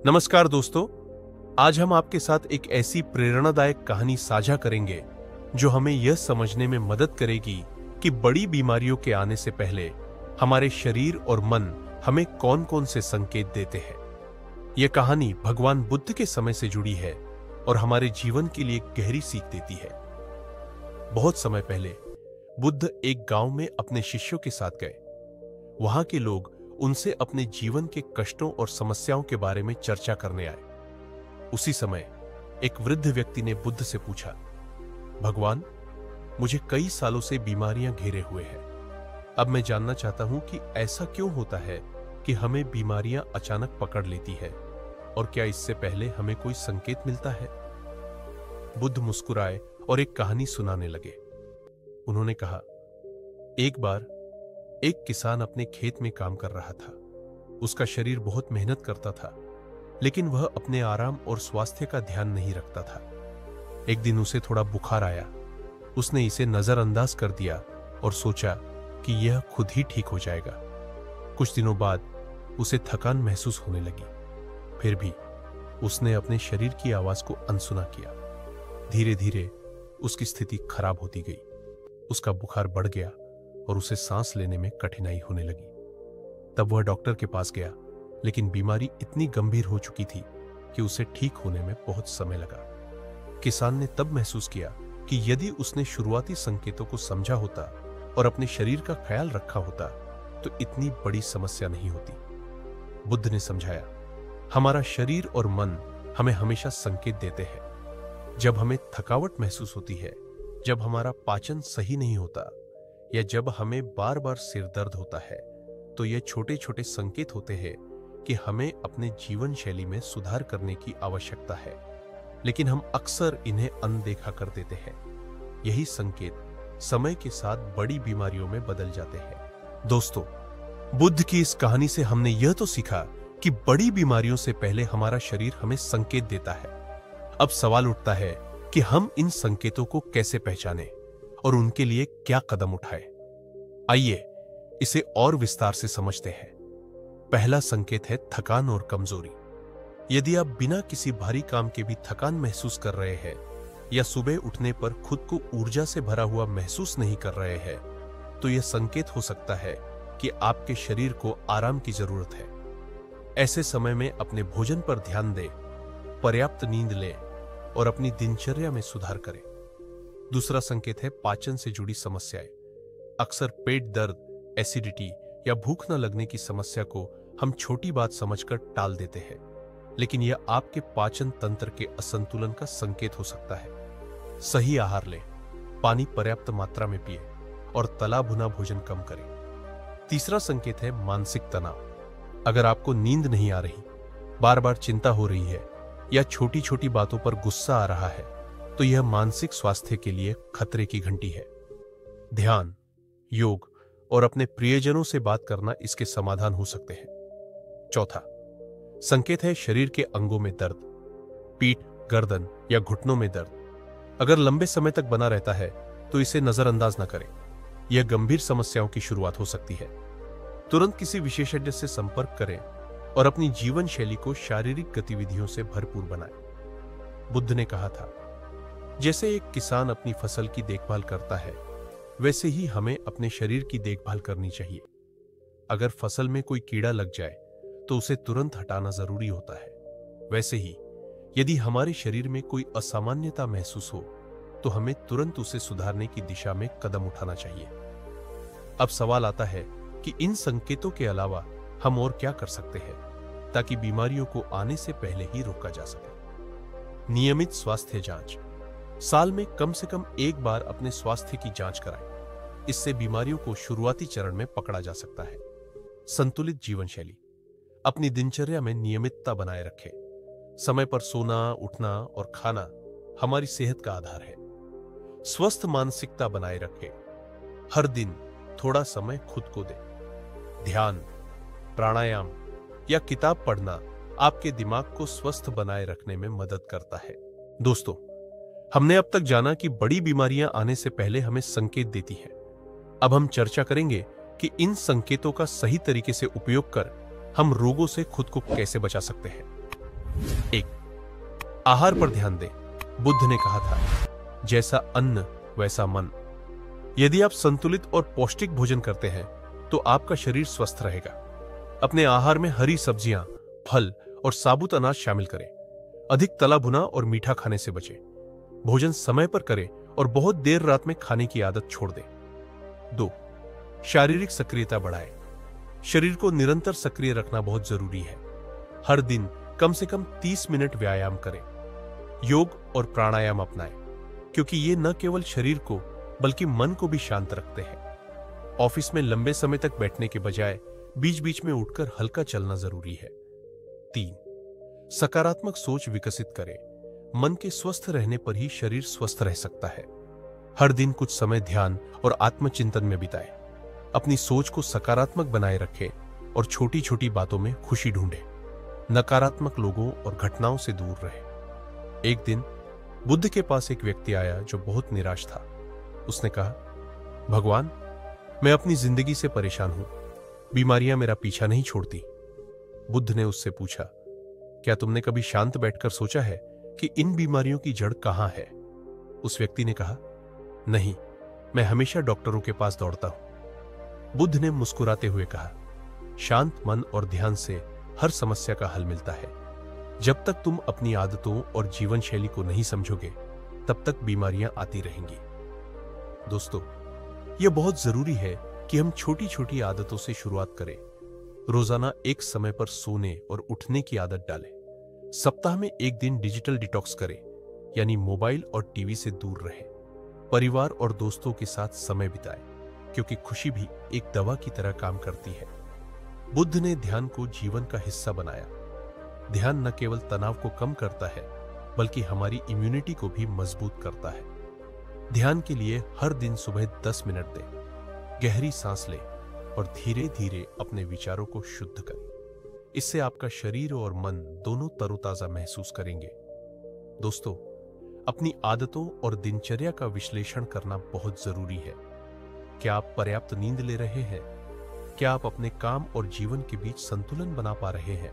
नमस्कार दोस्तों, आज हम आपके साथ एक ऐसी प्रेरणादायक कहानी साझा करेंगे जो हमें यह समझने में मदद करेगी कि बड़ी बीमारियों के आने से पहले हमारे शरीर और मन हमें कौन कौन से संकेत देते हैं। यह कहानी भगवान बुद्ध के समय से जुड़ी है और हमारे जीवन के लिए गहरी सीख देती है। बहुत समय पहले बुद्ध एक गांव में अपने शिष्यों के साथ गए। वहां के लोग उनसे अपने जीवन के कष्टों और समस्याओं के बारे में चर्चा करने आए। उसी समय एक वृद्ध व्यक्ति ने बुद्ध से पूछा, भगवान, मुझे कई सालों से बीमारियां घेरे हुए हैं। अब मैं जानना चाहता हूं कि ऐसा क्यों होता है कि हमें बीमारियां अचानक पकड़ लेती है और क्या इससे पहले हमें कोई संकेत मिलता है। बुद्ध मुस्कुराए और एक कहानी सुनाने लगे। उन्होंने कहा, एक बार एक किसान अपने खेत में काम कर रहा था। उसका शरीर बहुत मेहनत करता था, लेकिन वह अपने आराम और स्वास्थ्य का ध्यान नहीं रखता था। एक दिन उसे थोड़ा बुखार आया। उसने इसे नजरअंदाज कर दिया और सोचा कि यह खुद ही ठीक हो जाएगा। कुछ दिनों बाद उसे थकान महसूस होने लगी। फिर भी उसने अपने शरीर की आवाज को अनसुना किया। धीरे धीरे उसकी स्थिति खराब होती गई। उसका बुखार बढ़ गया और उसे सांस लेने में कठिनाई होने लगी। तब वह डॉक्टर के पास गया, लेकिन बीमारी इतनी गंभीर हो चुकी थी कि उसे ठीक होने में बहुत समय लगा। किसान ने तब महसूस किया कि यदि उसने शुरुआती संकेतों को समझा होता और अपने शरीर का ख्याल रखा होता तो इतनी बड़ी समस्या नहीं होती। बुद्ध ने समझाया, हमारा शरीर और मन हमें हमेशा संकेत देते हैं। जब हमें थकावट महसूस होती है, जब हमारा पाचन सही नहीं होता या जब हमें बार बार सिर दर्द होता है, तो ये छोटे छोटे संकेत होते हैं कि हमें अपने जीवन शैली में सुधार करने की आवश्यकता है, लेकिन हम अक्सर इन्हें अनदेखा कर देते हैं। यही संकेत समय के साथ बड़ी बीमारियों में बदल जाते हैं। दोस्तों, बुद्ध की इस कहानी से हमने यह तो सीखा कि बड़ी बीमारियों से पहले हमारा शरीर हमें संकेत देता है। अब सवाल उठता है कि हम इन संकेतों को कैसे पहचानें और उनके लिए क्या कदम उठाएं। आइए इसे और विस्तार से समझते हैं। पहला संकेत है थकान और कमजोरी। यदि आप बिना किसी भारी काम के भी थकान महसूस कर रहे हैं या सुबह उठने पर खुद को ऊर्जा से भरा हुआ महसूस नहीं कर रहे हैं, तो यह संकेत हो सकता है कि आपके शरीर को आराम की जरूरत है। ऐसे समय में अपने भोजन पर ध्यान दें, पर्याप्त नींद लें और अपनी दिनचर्या में सुधार करें। दूसरा संकेत है पाचन से जुड़ी समस्याएं। अक्सर पेट दर्द, एसिडिटी या भूख न लगने की समस्या को हम छोटी बात समझकर टाल देते हैं, लेकिन यह आपके पाचन तंत्र के असंतुलन का संकेत हो सकता है। सही आहार लें, पानी पर्याप्त मात्रा में पिएं और तला भुना भोजन कम करें। तीसरा संकेत है मानसिक तनाव। अगर आपको नींद नहीं आ रही, बार बार चिंता हो रही है या छोटी छोटी बातों पर गुस्सा आ रहा है, तो यह मानसिक स्वास्थ्य के लिए खतरे की घंटी है। ध्यान, योग और अपने प्रियजनों से बात करना इसके समाधान हो सकते हैं। चौथा संकेत है शरीर के अंगों में दर्द। पीठ, गर्दन या घुटनों में दर्द अगर लंबे समय तक बना रहता है तो इसे नजरअंदाज न करें। यह गंभीर समस्याओं की शुरुआत हो सकती है। तुरंत किसी विशेषज्ञ से संपर्क करें और अपनी जीवन शैली को शारीरिक गतिविधियों से भरपूर बनाएं। बुद्ध ने कहा था, जैसे एक किसान अपनी फसल की देखभाल करता है, वैसे ही हमें अपने शरीर की देखभाल करनी चाहिए। अगर फसल में कोई कीड़ा लग जाए तो उसे तुरंत हटाना जरूरी होता है। वैसे ही यदि हमारे शरीर में कोई असामान्यता महसूस हो तो हमें तुरंत उसे सुधारने की दिशा में कदम उठाना चाहिए। अब सवाल आता है कि इन संकेतों के अलावा हम और क्या कर सकते हैं ताकि बीमारियों को आने से पहले ही रोका जा सके। नियमित स्वास्थ्य जांच। साल में कम से कम एक बार अपने स्वास्थ्य की जांच कराएं। इससे बीमारियों को शुरुआती चरण में पकड़ा जा सकता है। संतुलित जीवन शैली। अपनी दिनचर्या में नियमितता बनाए रखें। समय पर सोना, उठना और खाना हमारी सेहत का आधार है। स्वस्थ मानसिकता बनाए रखें। हर दिन थोड़ा समय खुद को दें। ध्यान, प्राणायाम या किताब पढ़ना आपके दिमाग को स्वस्थ बनाए रखने में मदद करता है। दोस्तों, हमने अब तक जाना कि बड़ी बीमारियां आने से पहले हमें संकेत देती हैं। अब हम चर्चा करेंगे कि इन संकेतों का सही तरीके से उपयोग कर हम रोगों से खुद को कैसे बचा सकते हैं। एक, आहार पर ध्यान दें। बुद्ध ने कहा था, जैसा अन्न वैसा मन। यदि आप संतुलित और पौष्टिक भोजन करते हैं तो आपका शरीर स्वस्थ रहेगा। अपने आहार में हरी सब्जियां, फल और साबुत अनाज शामिल करें। अधिक तला भुना और मीठा खाने से बचें। भोजन समय पर करें और बहुत देर रात में खाने की आदत छोड़ दें। 2, शारीरिक सक्रियता बढ़ाएं। शरीर को निरंतर सक्रिय रखना बहुत जरूरी है। हर दिन कम से कम 30 मिनट व्यायाम करें। योग और प्राणायाम अपनाएं, क्योंकि ये न केवल शरीर को बल्कि मन को भी शांत रखते हैं। ऑफिस में लंबे समय तक बैठने के बजाय बीच बीच में उठकर हल्का चलना जरूरी है। 3, सकारात्मक सोच विकसित करें। मन के स्वस्थ रहने पर ही शरीर स्वस्थ रह सकता है। हर दिन कुछ समय ध्यान और आत्मचिंतन में बिताएं। अपनी सोच को सकारात्मक बनाए रखें और छोटी छोटी बातों में खुशी ढूंढें। नकारात्मक लोगों और घटनाओं से दूर रहें। एक दिन बुद्ध के पास एक व्यक्ति आया जो बहुत निराश था। उसने कहा, भगवान, मैं अपनी जिंदगी से परेशान हूं। बीमारियां मेरा पीछा नहीं छोड़ती। बुद्ध ने उससे पूछा, क्या तुमने कभी शांत बैठकर सोचा है कि इन बीमारियों की जड़ कहां है? उस व्यक्ति ने कहा, नहीं, मैं हमेशा डॉक्टरों के पास दौड़ता हूं। बुद्ध ने मुस्कुराते हुए कहा, शांत मन और ध्यान से हर समस्या का हल मिलता है। जब तक तुम अपनी आदतों और जीवन शैली को नहीं समझोगे, तब तक बीमारियां आती रहेंगी। दोस्तों, यह बहुत जरूरी है कि हम छोटी छोटी आदतों से शुरुआत करें। रोजाना एक समय पर सोने और उठने की आदत डालें। सप्ताह में एक दिन डिजिटल डिटॉक्स करें, यानी मोबाइल और टीवी से दूर रहें। परिवार और दोस्तों के साथ समय बिताएं, क्योंकि खुशी भी एक दवा की तरह काम करती है। बुद्ध ने ध्यान को जीवन का हिस्सा बनाया। ध्यान न केवल तनाव को कम करता है, बल्कि हमारी इम्यूनिटी को भी मजबूत करता है। ध्यान के लिए हर दिन सुबह 10 मिनट दें। गहरी सांस लें और धीरे धीरे अपने विचारों को शुद्ध करें। इससे आपका शरीर और मन दोनों तरोताजा महसूस करेंगे। दोस्तों, अपनी आदतों और दिनचर्या का विश्लेषण करना बहुत जरूरी है। क्या आप पर्याप्त नींद ले रहे हैं? क्या आप अपने काम और जीवन के बीच संतुलन बना पा रहे हैं?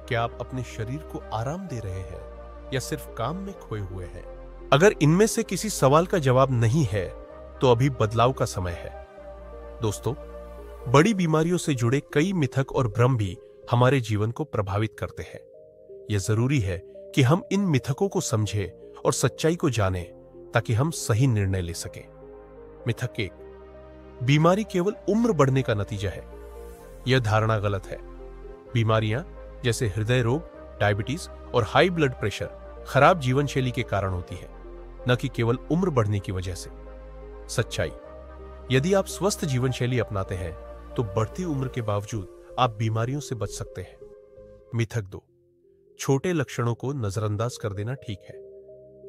क्या आप अपने शरीर को आराम दे रहे हैं या सिर्फ काम में खोए हुए हैं? अगर इनमें से किसी सवाल का जवाब नहीं है, तो अभी बदलाव का समय है। दोस्तों, बड़ी बीमारियों से जुड़े कई मिथक और भ्रम भी हमारे जीवन को प्रभावित करते हैं। यह जरूरी है कि हम इन मिथकों को समझें और सच्चाई को जानें, ताकि हम सही निर्णय ले सकें। मिथक 1, बीमारी केवल उम्र बढ़ने का नतीजा है। यह धारणा गलत है। बीमारियां जैसे हृदय रोग, डायबिटीज और हाई ब्लड प्रेशर खराब जीवन शैली के कारण होती है, न कि केवल उम्र बढ़ने की वजह से। सच्चाई, यदि आप स्वस्थ जीवन शैली अपनाते हैं तो बढ़ती उम्र के बावजूद आप बीमारियों से बच सकते हैं। मिथक 2, छोटे लक्षणों को नजरअंदाज कर देना ठीक है।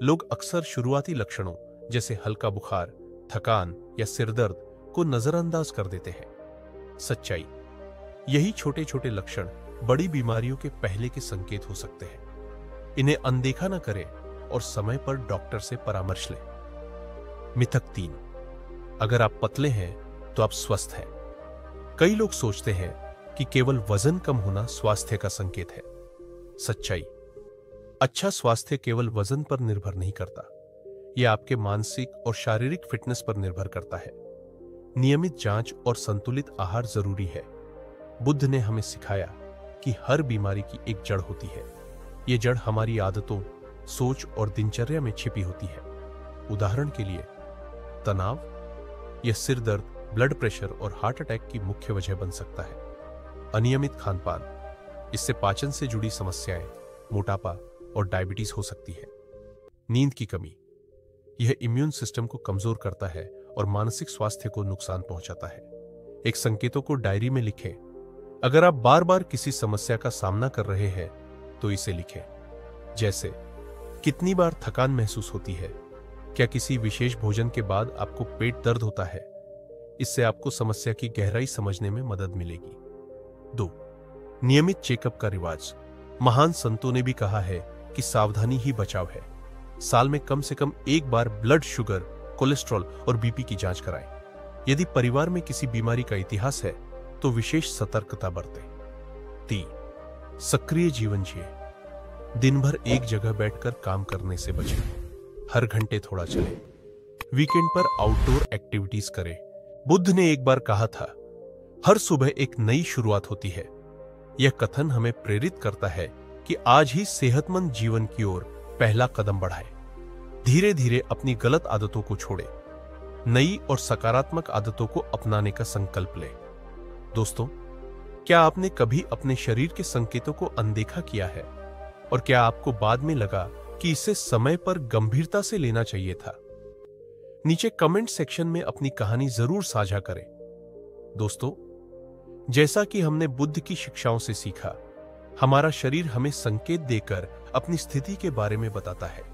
लोग अक्सर शुरुआती लक्षणों जैसे हल्का बुखार, थकान या सिरदर्द को नजरअंदाज कर देते हैं। सच्चाई, यही छोटे छोटे लक्षण बड़ी बीमारियों के पहले के संकेत हो सकते हैं। इन्हें अनदेखा न करें और समय पर डॉक्टर से परामर्श लें। मिथक 3, अगर आप पतले हैं तो आप स्वस्थ हैं। कई लोग सोचते हैं कि केवल वजन कम होना स्वास्थ्य का संकेत है। सच्चाई, अच्छा स्वास्थ्य केवल वजन पर निर्भर नहीं करता। यह आपके मानसिक और शारीरिक फिटनेस पर निर्भर करता है। नियमित जांच और संतुलित आहार जरूरी है। बुद्ध ने हमें सिखाया कि हर बीमारी की एक जड़ होती है। यह जड़ हमारी आदतों, सोच और दिनचर्या में छिपी होती है। उदाहरण के लिए, तनाव या सिर दर्द, ब्लड प्रेशर और हार्ट अटैक की मुख्य वजह बन सकता है। अनियमित खानपान, इससे पाचन से जुड़ी समस्याएं, मोटापा और डायबिटीज हो सकती है। नींद की कमी, यह इम्यून सिस्टम को कमजोर करता है और मानसिक स्वास्थ्य को नुकसान पहुंचाता है। एक संकेतों को डायरी में लिखें। अगर आप बार बार किसी समस्या का सामना कर रहे हैं तो इसे लिखें, जैसे कितनी बार थकान महसूस होती है, क्या किसी विशेष भोजन के बाद आपको पेट दर्द होता है। इससे आपको समस्या की गहराई समझने में मदद मिलेगी। 2, नियमित चेकअप का रिवाज। महान संतों ने भी कहा है कि सावधानी ही बचाव है। साल में कम से कम एक बार ब्लड शुगर, कोलेस्ट्रॉल और बीपी की जांच कराएं। यदि परिवार में किसी बीमारी का इतिहास है तो विशेष सतर्कता बरतें। 3, सक्रिय जीवन जिए। दिन भर एक जगह बैठकर काम करने से बचें। हर घंटे थोड़ा चलें। वीकेंड पर आउटडोर एक्टिविटीज करें। बुद्ध ने एक बार कहा था, हर सुबह एक नई शुरुआत होती है। यह कथन हमें प्रेरित करता है कि आज ही सेहतमंद जीवन की ओर पहला कदम बढ़ाएं। धीरे धीरे अपनी गलत आदतों को छोड़ें। नई और सकारात्मक आदतों को अपनाने का संकल्प लें। दोस्तों, क्या आपने कभी अपने शरीर के संकेतों को अनदेखा किया है? और क्या आपको बाद में लगा कि इसे समय पर गंभीरता से लेना चाहिए था? नीचे कमेंट सेक्शन में अपनी कहानी जरूर साझा करें। दोस्तों, जैसा कि हमने बुद्ध की शिक्षाओं से सीखा, हमारा शरीर हमें संकेत देकर अपनी स्थिति के बारे में बताता है।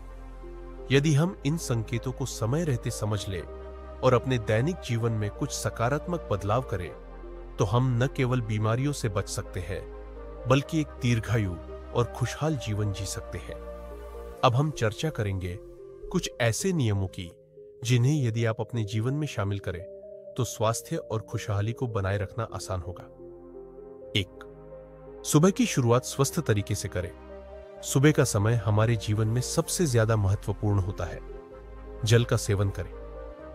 यदि हम इन संकेतों को समय रहते समझ लें और अपने दैनिक जीवन में कुछ सकारात्मक बदलाव करें, तो हम न केवल बीमारियों से बच सकते हैं, बल्कि एक दीर्घायु और खुशहाल जीवन जी सकते हैं। अब हम चर्चा करेंगे कुछ ऐसे नियमों की जिन्हें यदि आप अपने जीवन में शामिल करें तो स्वास्थ्य और खुशहाली को बनाए रखना आसान होगा। 1. सुबह की शुरुआत स्वस्थ तरीके से करें। सुबह का समय हमारे जीवन में सबसे ज्यादा महत्वपूर्ण होता है। जल का सेवन करें।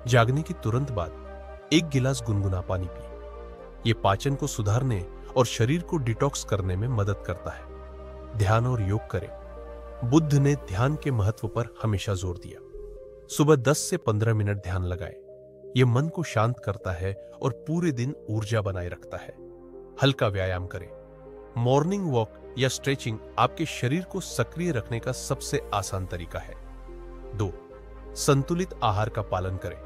जागने की तुरंत बाद 1 गिलास गुनगुना पानी पिए। यह पाचन को सुधारने और शरीर को डिटॉक्स करने में मदद करता है। ध्यान और योग करें। बुद्ध ने ध्यान के महत्व पर हमेशा जोर दिया। सुबह 10 से 15 मिनट ध्यान लगाएं। यह मन को शांत करता है और पूरे दिन ऊर्जा बनाए रखता है। हल्का व्यायाम करें। मॉर्निंग वॉक या स्ट्रेचिंग आपके शरीर को सक्रिय रखने का सबसे आसान तरीका है। 2. संतुलित आहार का पालन करें।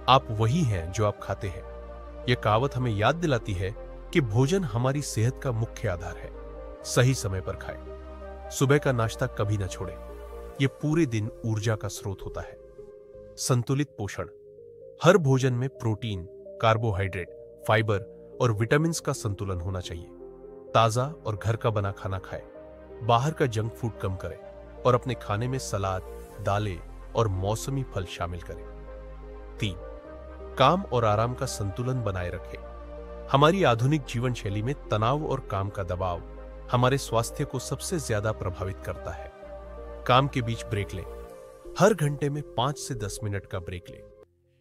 आप वही हैं जो आप खाते हैं। यह कहावत हमें याद दिलाती है कि भोजन हमारी सेहत का मुख्य आधार है। सही समय पर खाएं। सुबह का नाश्ता कभी न छोड़ें। यह पूरे दिन ऊर्जा का स्रोत होता है। संतुलित पोषण। हर भोजन में प्रोटीन, कार्बोहाइड्रेट, फाइबर और विटामिन्स का संतुलन होना चाहिए। ताजा और घर का बना खाना खाएं। बाहर का जंक फूड कम करें और अपने खाने में सलाद, दालें और मौसमी फल शामिल करें। 3. काम और आराम का संतुलन बनाए रखें। हमारी आधुनिक जीवन शैली में तनाव और काम का दबाव हमारे स्वास्थ्य को सबसे ज्यादा प्रभावित करता है। काम के बीच ब्रेक लें। हर घंटे में 5 से 10 मिनट का ब्रेक लें।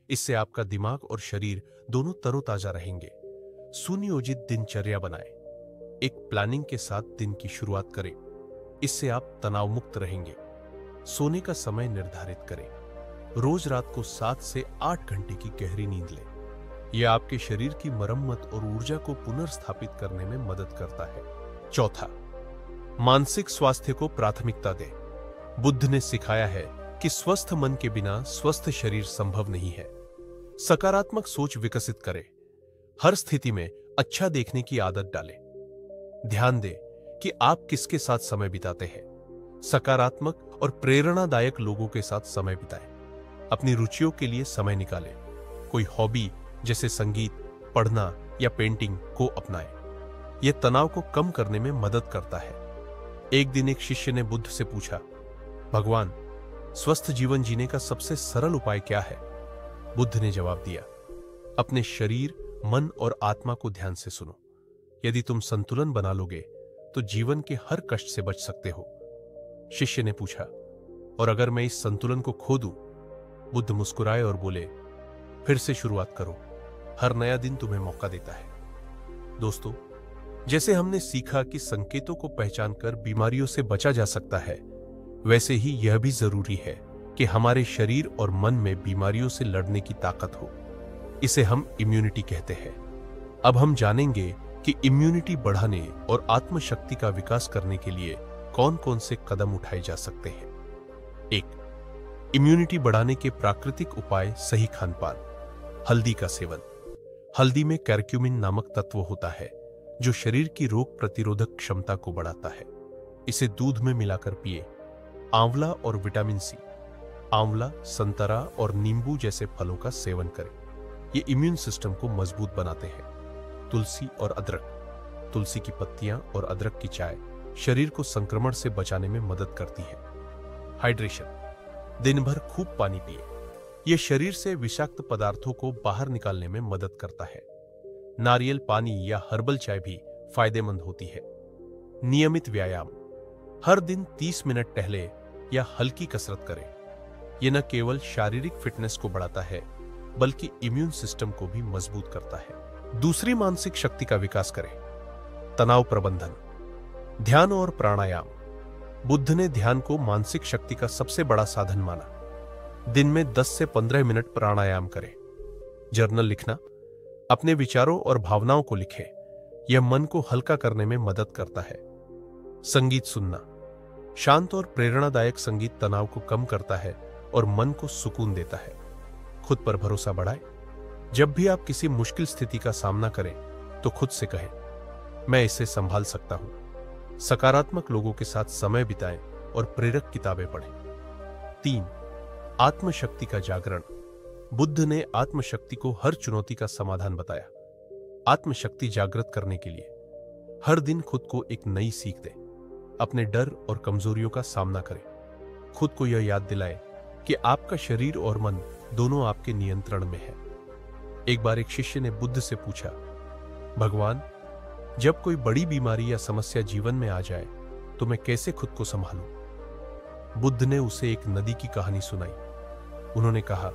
इससे आपका दिमाग और शरीर दोनों तरोताजा रहेंगे। सुनियोजित दिनचर्या बनाएं। एक प्लानिंग के साथ दिन की शुरुआत करें। इससे आप तनाव मुक्त रहेंगे। सोने का समय निर्धारित करें। रोज रात को 7 से 8 घंटे की गहरी नींद लें। यह आपके शरीर की मरम्मत और ऊर्जा को पुनर्स्थापित करने में मदद करता है। 4. मानसिक स्वास्थ्य को प्राथमिकता दें। बुद्ध ने सिखाया है कि स्वस्थ मन के बिना स्वस्थ शरीर संभव नहीं है। सकारात्मक सोच विकसित करें। हर स्थिति में अच्छा देखने की आदत डालें। ध्यान दें कि आप किसके साथ समय बिताते हैं। सकारात्मक और प्रेरणादायक लोगों के साथ समय बिताएं। अपनी रुचियों के लिए समय निकालें। कोई हॉबी जैसे संगीत, पढ़ना या पेंटिंग को अपनाएं। यह तनाव को कम करने में मदद करता है। एक दिन एक शिष्य ने बुद्ध से पूछा, भगवान, स्वस्थ जीवन जीने का सबसे सरल उपाय क्या है? बुद्ध ने जवाब दिया, अपने शरीर, मन और आत्मा को ध्यान से सुनो। यदि तुम संतुलन बना लोगे तो जीवन के हर कष्ट से बच सकते हो। शिष्य ने पूछा, और अगर मैं इस संतुलन को खो दूं? बुद्ध मुस्कुराए और बोले, फिर से शुरुआत करो। हर नया दिन तुम्हें मौका देता है। दोस्तों, जैसे हमने सीखा कि संकेतों को पहचानकर बीमारियों से बचा जा सकता है, वैसे ही यह भी जरूरी है कि हमारे शरीर और मन में बीमारियों से लड़ने की ताकत हो। इसे हम इम्यूनिटी कहते हैं। अब हम जानेंगे कि इम्यूनिटी बढ़ाने और आत्मशक्ति का विकास करने के लिए कौन कौन से कदम उठाए जा सकते हैं। 1. इम्यूनिटी बढ़ाने के प्राकृतिक उपाय। सही खानपान। हल्दी का सेवन। हल्दी में करक्यूमिन नामक तत्व होता है जो शरीर की रोग प्रतिरोधक क्षमता को बढ़ाता है। इसे दूध में मिलाकर पिए। आंवला और विटामिन सी। आंवला, संतरा और नींबू जैसे फलों का सेवन करें। ये इम्यून सिस्टम को मजबूत बनाते हैं। तुलसी और अदरक। तुलसी की पत्तियां और अदरक की चाय शरीर को संक्रमण से बचाने में मदद करती है। हाइड्रेशन। दिन भर खूब पानी पिए। यह शरीर से विषाक्त पदार्थों को बाहर निकालने में मदद करता है। नारियल पानी या हर्बल चाय भी फायदेमंद होती है। नियमित व्यायाम। हर दिन 30 मिनट टहले या हल्की कसरत करें। यह न केवल शारीरिक फिटनेस को बढ़ाता है बल्कि इम्यून सिस्टम को भी मजबूत करता है। दूसरी, मानसिक शक्ति का विकास करें। तनाव प्रबंधन, ध्यान और प्राणायाम। बुद्ध ने ध्यान को मानसिक शक्ति का सबसे बड़ा साधन माना। दिन में 10 से 15 मिनट प्राणायाम करें। जर्नल लिखना, अपने विचारों और भावनाओं को लिखें। यह मन को हल्का करने में मदद करता है। संगीत सुनना, शांत और प्रेरणादायक संगीत तनाव को कम करता है और मन को सुकून देता है। खुद पर भरोसा बढ़ाएं। जब भी आप किसी मुश्किल स्थिति का सामना करें तो खुद से कहें, मैं इसे संभाल सकता हूं। सकारात्मक लोगों के साथ समय बिताएं और प्रेरक किताबें पढ़ें। 3, आत्मशक्ति का जागरण। बुद्ध ने आत्मशक्ति को हर चुनौती का समाधान बताया। आत्मशक्ति जागृत करने के लिए हर दिन खुद को एक नई सीख दें। अपने डर और कमजोरियों का सामना करें। खुद को यह याद दिलाएं कि आपका शरीर और मन दोनों आपके नियंत्रण में है। एक बार एक शिष्य ने बुद्ध से पूछा, भगवान, जब कोई बड़ी बीमारी या समस्या जीवन में आ जाए तो मैं कैसे खुद को संभालूं? बुद्ध ने उसे एक नदी की कहानी सुनाई। उन्होंने कहा,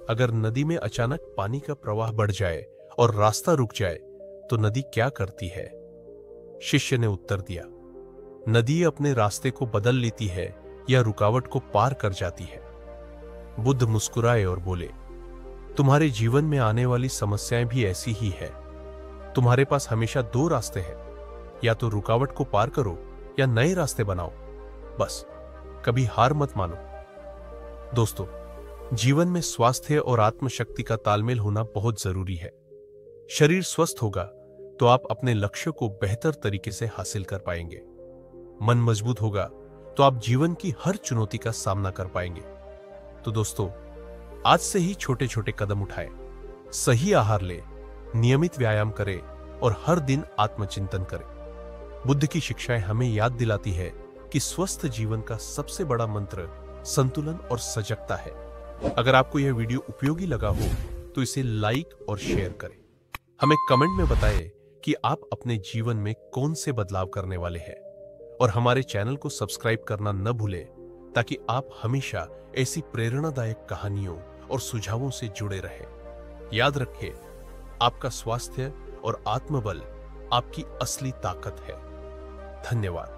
अगर नदी में अचानक पानी का प्रवाह बढ़ जाए और रास्ता रुक जाए तो नदी क्या करती है? शिष्य ने उत्तर दिया, नदी अपने रास्ते को बदल लेती है या रुकावट को पार कर जाती है। बुद्ध मुस्कुराए और बोले, तुम्हारे जीवन में आने वाली समस्याएं भी ऐसी ही है। तुम्हारे पास हमेशा 2 रास्ते हैं, या तो रुकावट को पार करो या नए रास्ते बनाओ। बस कभी हार मत मानो। दोस्तों, जीवन में स्वास्थ्य और आत्मशक्ति का तालमेल होना बहुत जरूरी है। शरीर स्वस्थ होगा तो आप अपने लक्ष्य को बेहतर तरीके से हासिल कर पाएंगे। मन मजबूत होगा तो आप जीवन की हर चुनौती का सामना कर पाएंगे। तो दोस्तों, आज से ही छोटे छोटे कदम उठाएं, सही आहार लें, नियमित व्यायाम करें और हर दिन आत्मचिंतन करें। बुद्ध की शिक्षाएं हमें याद दिलाती है कि स्वस्थ जीवन का सबसे बड़ा मंत्र संतुलन और सजगता है। अगर आपको यह वीडियो उपयोगी लगा हो तो इसे लाइक और शेयर करें। हमें कमेंट में बताएं कि आप अपने जीवन में कौन से बदलाव करने वाले हैं, और हमारे चैनल को सब्सक्राइब करना न भूलें ताकि आप हमेशा ऐसी प्रेरणादायक कहानियों और सुझावों से जुड़े रहें। याद रखें, आपका स्वास्थ्य और आत्मबल आपकी असली ताकत है। धन्यवाद।